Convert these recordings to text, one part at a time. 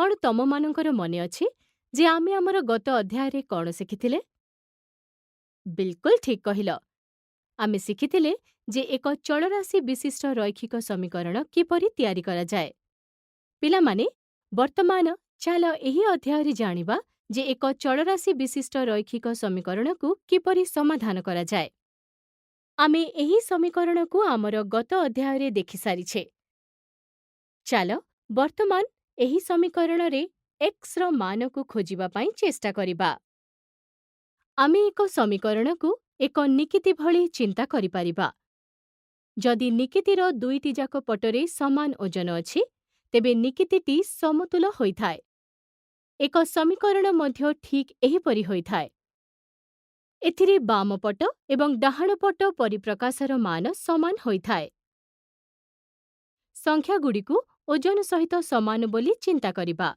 कौन तममानंकर मने अछि जे आमे आमर गत अध्याय कौन शिखिथिले? बिल्कुल ठीक कहिल। आमे शिखिथिले जे एक चलराशि विशिष्ट रैखिक समीकरण किपरि तयारी कराଯାए। पिलामाने वर्तमान चाल एही अध्याय जानिबा जे एक चलराशि विशिष्ट रैखिक समीकरण को किपरि समाधान कराଯାए। आमे एही समीकरण को आमर गत अध्याय देखि सारिछे। चाल वर्तमान एही समीकरण रे x र मान को खोजिबा पाई चेष्टा करिबा। आमे एक समीकरण को एक निकिति भली चिंता करि परिबा। जदि निकितिर दुईटी जाक पटरे समान ओजन अछि तेबे निकितिटी समतुल होइथाए। एक समीकरण मध्य ठीक एहीपरि होइथाए। एथिरे बाम पट एवं डाहाण पट परिप्रकाशर मान समान होइथाए। संख्यागुड़िकु ओजन सहित समान बोली चिंता करिबा।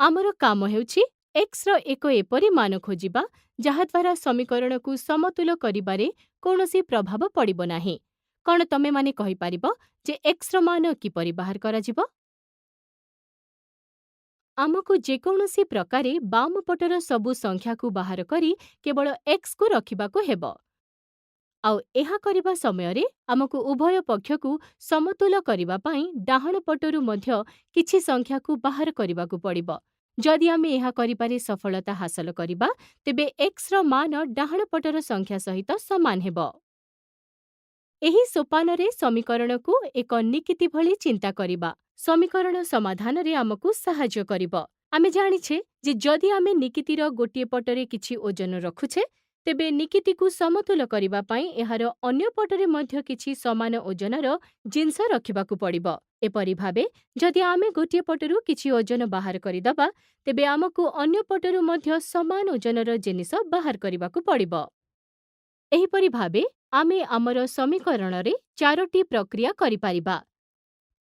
आमर काम हेउछि x र एक एपरि मान खोजिबा जहाद्वारा समीकरण को समतुल करिबारे कौनसी प्रभाव पड़िबो नाही। कौन तमे माने कहि पारिबो जे x र मान किपरि बाहर कराजिबो? आमको जेकौनसी प्रकारे बाम पटर सबु संख्या को बाहर करी केवल x को रखिबाको हेबो। आउ एहा करिबा समयरे आमको उभय पक्ष को समतुल करिबा पाई डाहाण पटरु मध्य किछि संख्या को बाहर करिबाको पड़िबो। जदि आमे एहा करिबारे सफलता हासिल करिबा तेबे x र मान डाहाण पटर संख्या सहित समान हेबो। एही सोपानरे समीकरण को एक निकिति भली चिंता करिबा समीकरण समाधान रे आमको सहाय्य करिबो। आमे जानिछे जे जदि आमे निकितिर गोटिए पटरे किछि ओजन रखुछे तेबे निकिति को समतुल करिबा पाई एहार अन्य पटरे मध्य किछि समान ओजनर जिंस रखिबाकु पड़िबो। एपरि भाबे जदि आमे गोटिए पटरु किछि ओजन बाहर करिदबा तेबे आमको अन्य पटरु मध्य समान ओजनर जिनिस बाहर करिबाकु पड़िबो। एहीपरि भाबे आमे आमर समीकरण रे चारोटी प्रक्रिया करि पारिबा।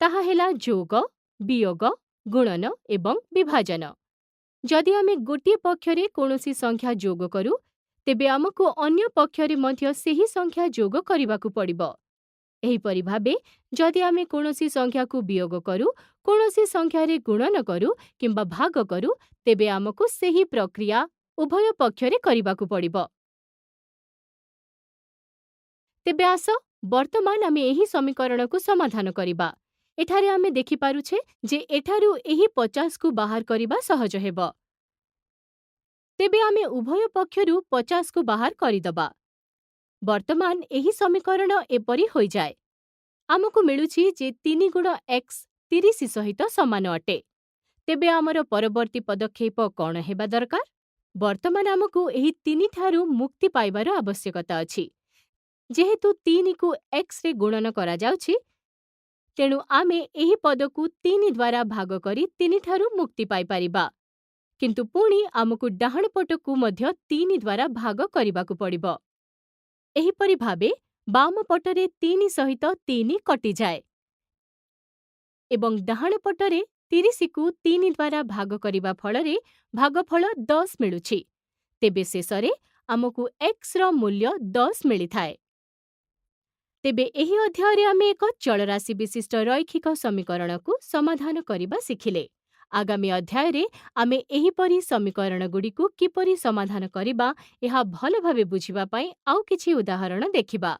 ताहा हेला जोग, वियोग, गुणन एवं विभाजन। जदि आमे गोटिए पक्षरे कौनसी संख्या जोग करू तेबे आमको अन्य पक्षरे मध्य सेही संख्या जोग करिबाकु पड़िबो। एहीपरि भाबे जदि आमे कौनसी संख्या को वियोग करू, कौनसी संख्या रे गुणन करू किंबा भाग करू तेबे आमको सेही प्रक्रिया उभय पक्षरे करिबाकु पड़िबो। तेबे आस वर्तमान आमे एही समीकरण को समाधान करिबा। एठारे आमे देखि पारुछे जे एठारु एही 50 को बाहर करिबा सहज हेबो। तेबे आमे उभय पक्षरु 50 को बाहर करिदबा। वर्तमान एही समीकरण एपरि होई जाए। आमको मिलुछि जे 3 गुण x 30 सहित समान अटे। तेबे आमर परवर्ती पदक्षेप कौन हेबा दरकार? वर्तमान आमको एही 3 ठारु मुक्ति पाइबार आवश्यकता अछि। जेहेतु 3 को x रे गुणन करा जाउछि तेणु आमे एही पद को 3 द्वारा भाग करी 3 ठारु मुक्ति पाई पारिबा। किंतु पुणी आमको डाहाण पट को मध्य 3 द्वारा भाग करिबाकु पड़िबो। एहीपरि भाबे बाम पटरे 3 सहित 3 कटि जाए एवं डाहाण पटरे 30 को 3 द्वारा भाग करिबा फलरे भागफल 10 मिलुछि। तेबे शेषरे आमको x र मूल्य 10 मिलिथाए। तेबे एही अध्याय आमे एक चलराशि विशिष्ट रैखिक समीकरण को समाधान करिबा शिखिले। आगामी अध्याय रे आमे एहीपरि समीकरण गुडी को किपरि समाधान करिबा एहा भल भाबे बुझिबा पाई आउ किछि उदाहरण देखिबा।